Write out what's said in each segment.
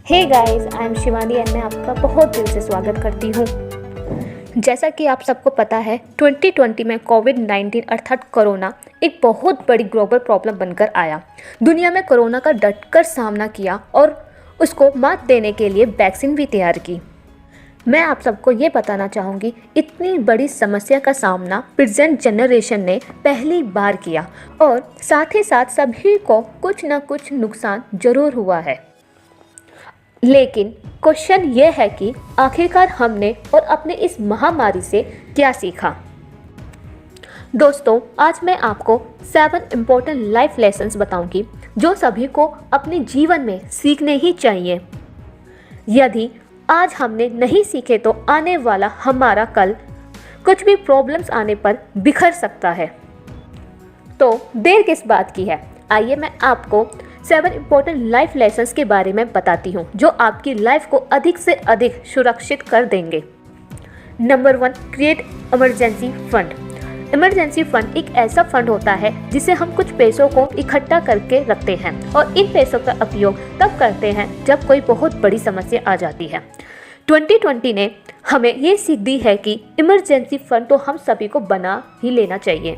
Hey guys, I am Shivani and मैं आपका बहुत दिल से स्वागत करती हूँ। जैसा कि आप सबको पता है 2020 में कोविड-19 अर्थात कोरोना एक बहुत बड़ी ग्लोबल प्रॉब्लम बनकर आया। दुनिया में कोरोना का डटकर सामना किया और उसको मात देने के लिए वैक्सीन भी तैयार की। मैं आप सबको ये बताना चाहूँगी, इतनी बड़ी समस्या का सामना प्रेजेंट जनरेशन ने पहली बार किया और साथ ही साथ सभी को कुछ ना कुछ नुकसान ज़रूर हुआ है। लेकिन क्वेश्चन ये है कि आखिरकार हमने और अपने इस महामारी से क्या सीखा। दोस्तों, आज मैं आपको 7 इम्पोर्टेंट लाइफ लेसन्स बताऊंगी जो सभी को अपने जीवन में सीखने ही चाहिए। यदि आज हमने नहीं सीखे तो आने वाला हमारा कल कुछ भी प्रॉब्लम्स आने पर बिखर सकता है। तो देर किस बात की है, आइए मैं आपको 7 इम्पोर्टेंट लाइफ लेसन्स के बारे में बताती हूँ जो आपकी लाइफ को अधिक से अधिक सुरक्षित कर देंगे। Number 1, create emergency fund. Emergency fund एक ऐसा फंड होता है जिसे हम कुछ पैसों को इकट्ठा करके रखते हैं और इन पैसों का उपयोग तब करते हैं जब कोई बहुत बड़ी समस्या आ जाती है। 2020 ने हमें ये सीख दी है कि इमरजेंसी फंड तो हम सभी को बना ही लेना चाहिए।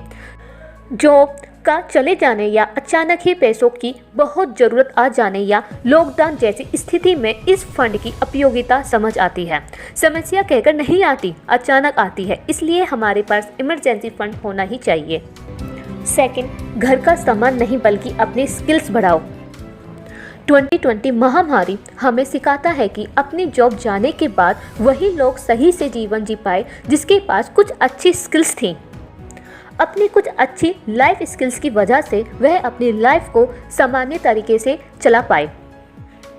जॉब का चले जाने या अचानक ही पैसों की बहुत ज़रूरत आ जाने या लॉकडाउन जैसी स्थिति में इस फंड की उपयोगिता समझ आती है। समस्या कहकर नहीं आती, अचानक आती है, इसलिए हमारे पास इमरजेंसी फंड होना ही चाहिए। सेकंड, घर का सामान नहीं बल्कि अपनी स्किल्स बढ़ाओ। 2020 महामारी हमें सिखाता है कि अपनी जॉब जाने के बाद वही लोग सही से जीवन जी पाए जिसके पास कुछ अच्छी स्किल्स थी। अपनी कुछ अच्छी लाइफ स्किल्स की वजह से वह अपनी लाइफ को सामान्य तरीके से चला पाए।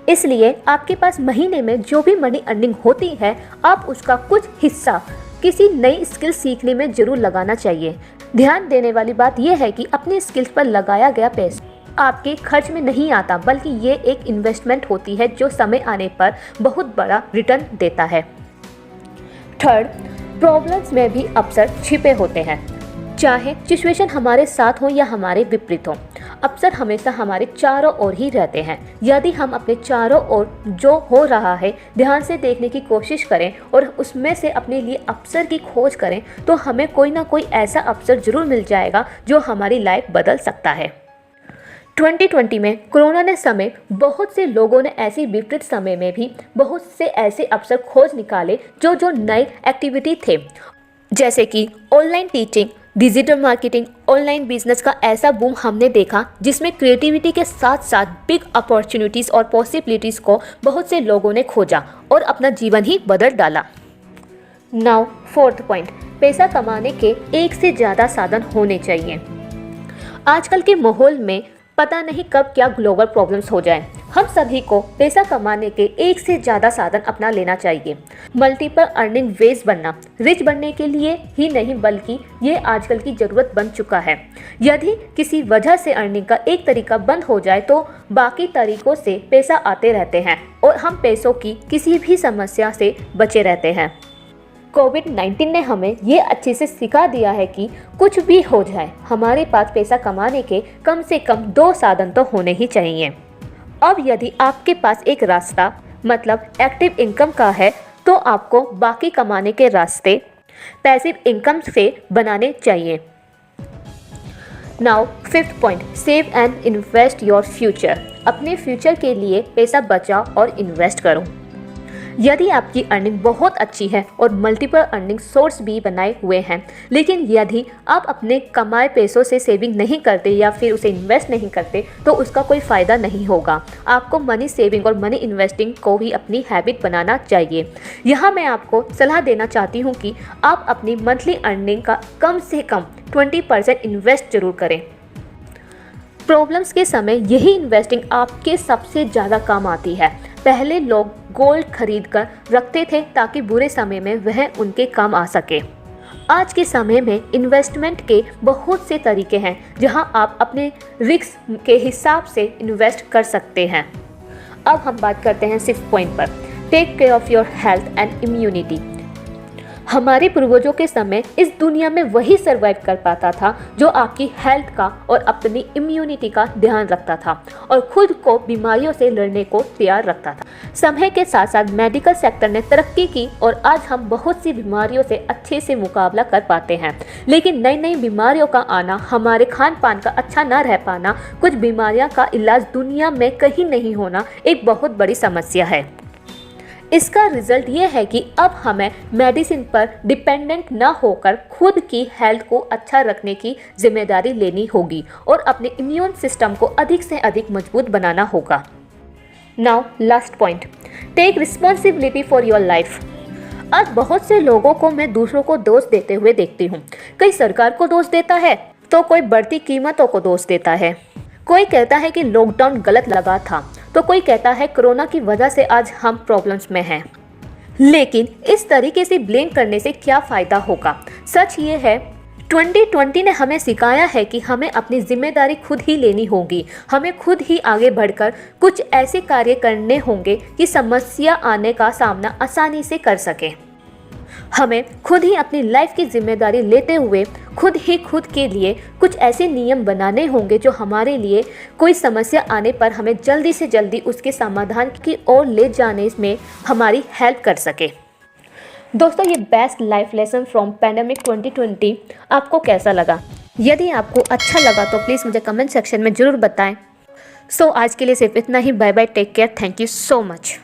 इसलिए आपके पास महीने में जो भी मनी अर्निंग होती है, आप उसका कुछ हिस्सा किसी नई स्किल सीखने में जरूर लगाना चाहिए। ध्यान देने वाली बात यह है कि अपनी स्किल्स पर लगाया गया पैसा आपके खर्च में नहीं आता, बल्कि ये एक इन्वेस्टमेंट होती है जो समय आने पर बहुत बड़ा रिटर्न देता है। थर्ड, प्रॉब्लम्स में भी अवसर छिपे होते हैं। चाहे सिचुएशन हमारे साथ हो या हमारे विपरीत हो, अवसर हमेशा हमारे चारों ओर ही रहते हैं। यदि हम अपने चारों ओर जो हो रहा है ध्यान से देखने की कोशिश करें और उसमें से अपने लिए अवसर की खोज करें तो हमें कोई ना कोई ऐसा अवसर जरूर मिल जाएगा जो हमारी लाइफ बदल सकता है। 2020 में कोरोना ने समय बहुत से लोगों ने ऐसी विपरीत समय में भी बहुत से ऐसे अवसर खोज निकाले जो नए एक्टिविटी थे, जैसे कि online teaching, digital marketing, online business का ऐसा बूम हमने देखा जिसमें क्रिएटिविटी के साथ साथ बिग अपॉर्चुनिटीज़ और पॉसिबिलिटीज़ को बहुत से लोगों ने खोजा और अपना जीवन ही बदल डाला। नाउ फोर्थ पॉइंट, पैसा कमाने के एक से ज़्यादा साधन होने चाहिए। आजकल के माहौल में पता नहीं कब क्या ग्लोबल प्रॉब्लम्स हो जाए। हम सभी को पैसा कमाने के एक से ज़्यादा साधन अपना लेना चाहिए। मल्टीपल अर्निंग वेज बनना रिच बनने के लिए ही नहीं बल्कि ये आजकल की ज़रूरत बन चुका है। यदि किसी वजह से अर्निंग का एक तरीका बंद हो जाए तो बाकी तरीकों से पैसा आते रहते हैं और हम पैसों की किसी भी समस्या से बचे रहते हैं। कोविड-19 ने हमें ये अच्छे से सिखा दिया है कि कुछ भी हो जाए हमारे पास पैसा कमाने के कम से कम 2 साधन तो होने ही चाहिए। अब यदि आपके पास एक रास्ता मतलब एक्टिव इनकम का है तो आपको बाकी कमाने के रास्ते पैसिव इनकम से बनाने चाहिए। Now fifth point, save and invest your future. अपने फ्यूचर के लिए पैसा बचाओ और इन्वेस्ट करो। यदि आपकी अर्निंग बहुत अच्छी है और मल्टीपल अर्निंग सोर्स भी बनाए हुए हैं, लेकिन यदि आप अपने कमाए पैसों से सेविंग नहीं करते या फिर उसे इन्वेस्ट नहीं करते तो उसका कोई फ़ायदा नहीं होगा। आपको मनी सेविंग और मनी इन्वेस्टिंग को भी अपनी हैबिट बनाना चाहिए। यहाँ मैं आपको सलाह देना चाहती हूँ कि आप अपनी मंथली अर्निंग का कम से कम 20% इन्वेस्ट जरूर करें। प्रॉब्लम्स के समय यही इन्वेस्टिंग आपके सबसे ज़्यादा काम आती है। पहले लोग गोल्ड खरीद कर रखते थे ताकि बुरे समय में वह उनके काम आ सके। आज के समय में इन्वेस्टमेंट के बहुत से तरीके हैं जहां आप अपने रिस्क के हिसाब से इन्वेस्ट कर सकते हैं। अब हम बात करते हैं 6th पॉइंट पर, take care of your health and immunity. हमारे पूर्वजों के समय इस दुनिया में वही सरवाइव कर पाता था जो आपकी हेल्थ का और अपनी इम्यूनिटी का ध्यान रखता था और खुद को बीमारियों से लड़ने को तैयार रखता था। समय के साथ साथ मेडिकल सेक्टर ने तरक्की की और आज हम बहुत सी बीमारियों से अच्छे से मुकाबला कर पाते हैं। लेकिन नई नई बीमारियों का आना, हमारे खान पान का अच्छा ना रह पाना, कुछ बीमारियां का इलाज दुनिया में कहीं नहीं होना एक बहुत बड़ी समस्या है। इसका रिजल्ट ये है कि अब हमें मेडिसिन पर डिपेंडेंट न होकर खुद की हेल्थ को अच्छा रखने की जिम्मेदारी लेनी होगी और अपने इम्यून सिस्टम को अधिक से अधिक मजबूत बनाना होगा। Now last point, take responsibility for your life. आज बहुत से लोगों को मैं दूसरों को दोष देते हुए देखती हूँ। कोई सरकार को दोष देता है तो कोई बढ़ती कीमतों को दोष देता है, कोई कहता है कि लॉकडाउन गलत लगा था तो कोई कहता है कोरोना की वजह से आज हम प्रॉब्लम्स में हैं। लेकिन इस तरीके से ब्लेम करने से क्या फ़ायदा होगा? सच ये है 2020 ने हमें सिखाया है कि हमें अपनी जिम्मेदारी खुद ही लेनी होगी। हमें खुद ही आगे बढ़कर कुछ ऐसे कार्य करने होंगे कि समस्या आने का सामना आसानी से कर सकें। हमें खुद ही अपनी लाइफ की जिम्मेदारी लेते हुए खुद के लिए कुछ ऐसे नियम बनाने होंगे जो हमारे लिए कोई समस्या आने पर हमें जल्दी से जल्दी उसके समाधान की ओर ले जाने में हमारी हेल्प कर सके। दोस्तों, ये best life lesson from pandemic 2020 आपको कैसा लगा? यदि आपको अच्छा लगा तो प्लीज़ मुझे कमेंट सेक्शन में ज़रूर बताएं। आज के लिए सिर्फ इतना ही। Bye bye, take care, thank you so much.